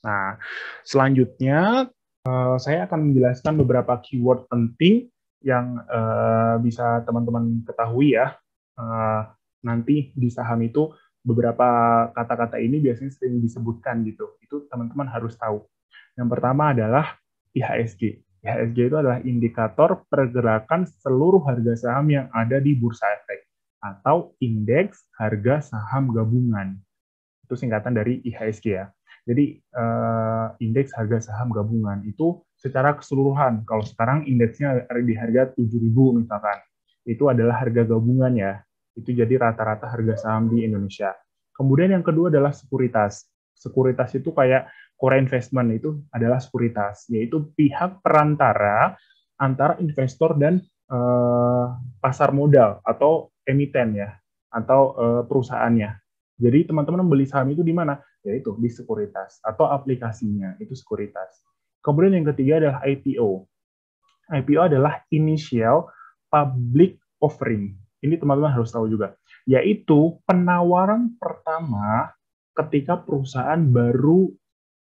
Nah, selanjutnya saya akan menjelaskan beberapa keyword penting yang bisa teman-teman ketahui ya. Eh, Nanti di saham itu beberapa kata-kata ini biasanya sering disebutkan gitu. Itu teman-teman harus tahu. Yang pertama adalah IHSG. IHSG itu adalah indikator pergerakan seluruh harga saham yang ada di Bursa Efek atau indeks harga saham gabungan. Itu singkatan dari IHSG ya. Jadi indeks harga saham gabungan itu secara keseluruhan. Kalau sekarang indeksnya di harga 7.000 misalkan. Itu adalah harga gabungan ya. Itu jadi rata-rata harga saham di Indonesia. Kemudian yang kedua adalah sekuritas. Sekuritas itu kayak core investment, itu adalah sekuritas, yaitu pihak perantara antara investor dan pasar modal atau emiten ya, atau perusahaannya. Jadi teman-teman membeli saham itu di mana? Yaitu di sekuritas atau aplikasinya, itu sekuritas. Kemudian yang ketiga adalah IPO. IPO adalah Initial Public Offering. Ini teman-teman harus tahu juga. Yaitu penawaran pertama ketika perusahaan baru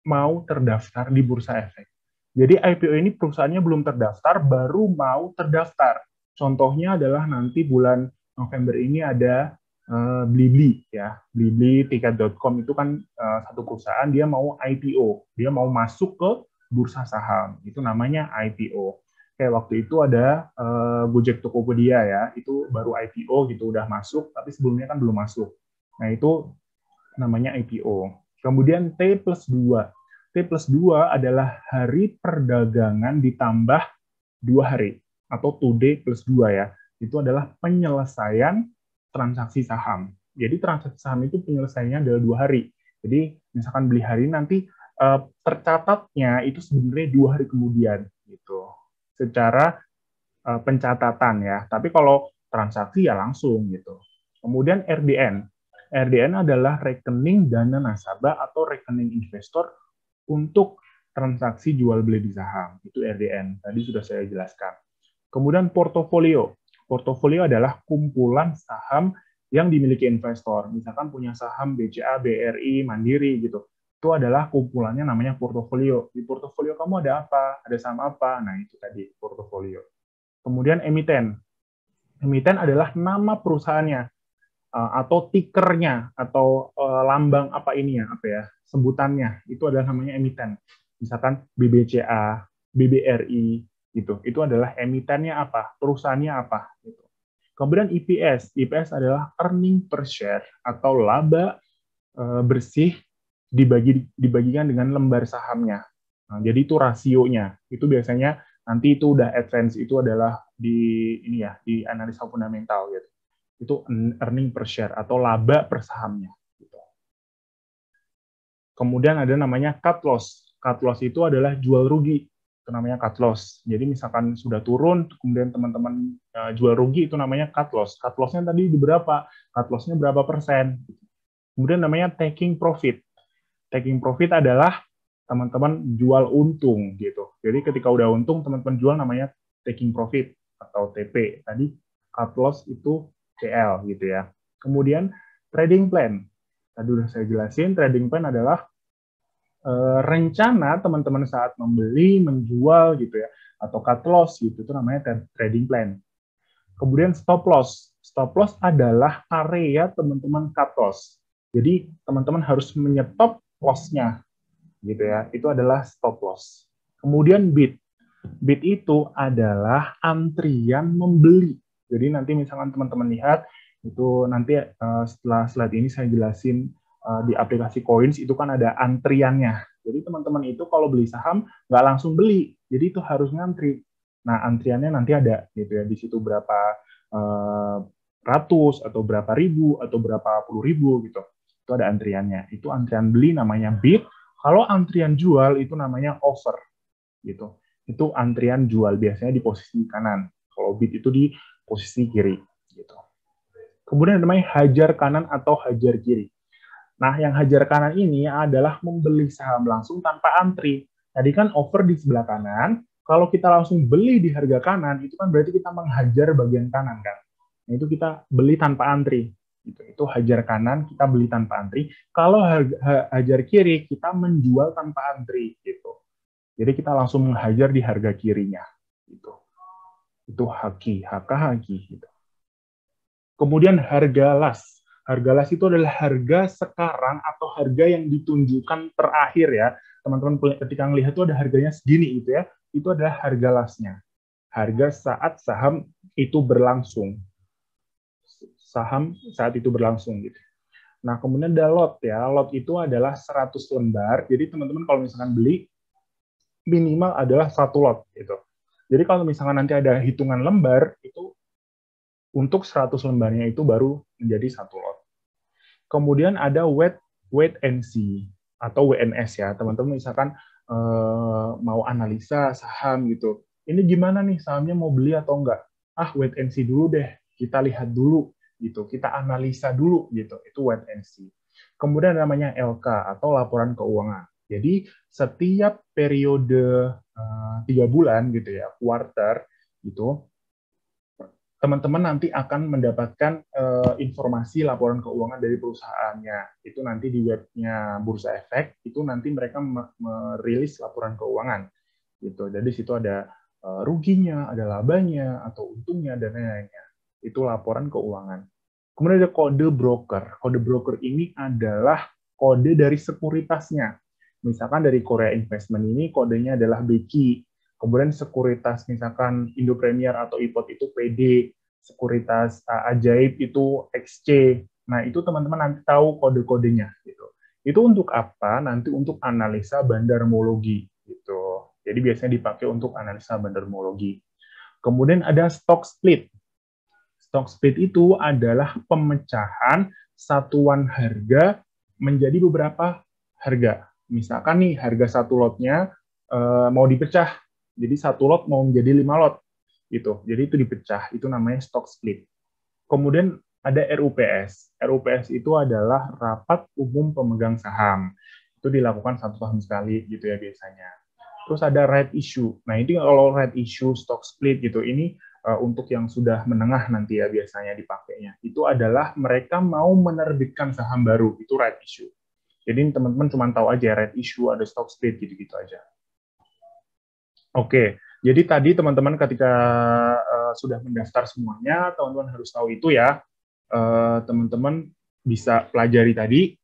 mau terdaftar di Bursa Efek. Jadi IPO ini perusahaannya belum terdaftar, baru mau terdaftar. Contohnya adalah nanti bulan November ini ada Blibli ya, Blibli tiket.com itu kan satu perusahaan dia mau IPO, dia mau masuk ke bursa saham, itu namanya IPO. Kayak waktu itu ada Gojek Tokopedia ya, itu baru IPO gitu, udah masuk, tapi sebelumnya kan belum masuk. Nah itu namanya IPO. Kemudian T plus 2. T plus 2 adalah hari perdagangan ditambah 2 hari, atau today plus 2 ya. Itu adalah penyelesaian transaksi saham. Jadi transaksi saham itu penyelesaiannya adalah 2 hari. Jadi misalkan beli hari nanti tercatatnya itu sebenarnya 2 hari kemudian gitu. Secara pencatatan ya. Tapi kalau transaksi ya langsung gitu. Kemudian RDN. RDN adalah rekening dana nasabah atau rekening investor untuk transaksi jual beli di saham. Itu RDN. Tadi sudah saya jelaskan. Kemudian portofolio. Portofolio adalah kumpulan saham yang dimiliki investor. Misalkan punya saham BCA, BRI, Mandiri gitu. Itu adalah kumpulannya namanya portofolio. Di portofolio kamu ada apa? Ada saham apa? Nah, itu tadi portofolio. Kemudian emiten. Emiten adalah nama perusahaannya atau tikernya atau lambang apa ini ya, apa ya, sebutannya. Itu adalah namanya emiten. Misalkan BBCA, BBRI gitu. Itu adalah emitennya apa, perusahaannya apa gitu. Kemudian EPS. EPS adalah earning per share atau laba bersih dibagikan dengan lembar sahamnya. Nah, jadi itu rasionya. Itu biasanya nanti itu udah advance, itu adalah di ini ya, di analisa fundamental gitu. Itu earning per share atau laba per sahamnya gitu. Kemudian ada namanya cut loss. Cut loss itu adalah jual rugi. Itu namanya cut loss. Jadi misalkan sudah turun, kemudian teman-teman jual rugi, itu namanya cut loss. Cut loss-nya tadi di berapa? Cut loss-nya berapa persen? Kemudian namanya taking profit. Taking profit adalah teman-teman jual untung gitu. Jadi ketika udah untung teman-teman jual namanya taking profit atau TP. Tadi cut loss itu CL gitu ya. Kemudian trading plan. Tadi udah saya jelasin, trading plan adalah rencana teman-teman saat membeli, menjual gitu ya, atau cut loss gitu, itu namanya trading plan. Kemudian stop loss. Stop loss adalah area teman-teman cut loss. Jadi teman-teman harus menyetop loss-nya gitu ya. Itu adalah stop loss. Kemudian bid. Bid itu adalah antrian membeli. Jadi nanti misalkan teman-teman lihat itu nanti setelah slide ini saya jelasin di aplikasi Coins itu kan ada antriannya. Jadi teman-teman itu kalau beli saham nggak langsung beli, jadi itu harus ngantri. Nah antriannya nanti ada gitu ya, di situ berapa ratus atau berapa ribu atau berapa puluh ribu gitu. Itu ada antriannya. Itu antrian beli namanya bid. Kalau antrian jual itu namanya offer gitu. Itu antrian jual biasanya di posisi kanan. Kalau bid itu di posisi kiri gitu. Kemudian namanya hajar kanan atau hajar kiri. Nah, yang hajar kanan ini adalah membeli saham langsung tanpa antri. Tadi kan offer di sebelah kanan, kalau kita langsung beli di harga kanan, itu kan berarti kita menghajar bagian kanan kan. Nah, itu kita beli tanpa antri. Gitu. Itu hajar kanan kita beli tanpa antri. Kalau hajar kiri kita menjual tanpa antri gitu. Jadi kita langsung menghajar di harga kirinya gitu. Itu haki, haki gitu. Kemudian harga las. Harga las itu adalah harga sekarang atau harga yang ditunjukkan terakhir ya. Teman-teman ketika melihat itu ada harganya segini gitu ya. Itu adalah harga lasnya. Harga saat saham itu berlangsung. Saham saat itu berlangsung gitu. Nah, kemudian ada lot ya. Lot itu adalah 100 lembar. Jadi teman-teman kalau misalkan beli minimal adalah 1 lot gitu. Jadi kalau misalkan nanti ada hitungan lembar itu untuk 100 lembarnya itu baru menjadi 1 lot. Kemudian ada wait and see atau WNS ya. Teman-teman misalkan mau analisa saham gitu. Ini gimana nih sahamnya mau beli atau enggak? Ah, wait and see dulu deh. Kita lihat dulu gitu. Kita analisa dulu gitu. Itu wait and see. Kemudian namanya LK atau laporan keuangan. Jadi setiap periode 3 bulan gitu ya, quarter gitu, teman-teman nanti akan mendapatkan informasi laporan keuangan dari perusahaannya. Itu nanti di webnya Bursa Efek, itu nanti mereka merilis laporan keuangan. Gitu. Jadi situ ada ruginya, ada labanya, atau untungnya, dan lain-lainnya. Itu laporan keuangan. Kemudian ada kode broker. Kode broker ini adalah kode dari sekuritasnya. Misalkan dari Korea Investment ini kodenya adalah BQ. Kemudian sekuritas misalkan Indo Premier atau IPOT itu PD, sekuritas Ajaib itu XC. Nah, itu teman-teman nanti tahu kode-kodenya gitu. Itu untuk apa? Nanti untuk analisa bandarmologi gitu. Jadi biasanya dipakai untuk analisa bandarmologi. Kemudian ada stock split. Stock split itu adalah pemecahan satuan harga menjadi beberapa harga. Misalkan nih harga satu lotnya mau dipecah. Jadi satu lot mau menjadi 5 lot. Gitu. Jadi itu dipecah. Itu namanya stock split. Kemudian ada RUPS. RUPS itu adalah rapat umum pemegang saham. Itu dilakukan 1 tahun sekali gitu ya biasanya. Terus ada right issue. Nah, ini kalau right issue, stock split gitu, ini untuk yang sudah menengah nanti ya biasanya dipakainya. Itu adalah mereka mau menerbitkan saham baru, itu right issue. Jadi teman-teman cuma tahu aja right issue, ada stock split gitu-gitu aja. Oke, jadi tadi teman-teman ketika sudah mendaftar semuanya, teman-teman harus tahu itu ya. Teman-teman bisa pelajari tadi,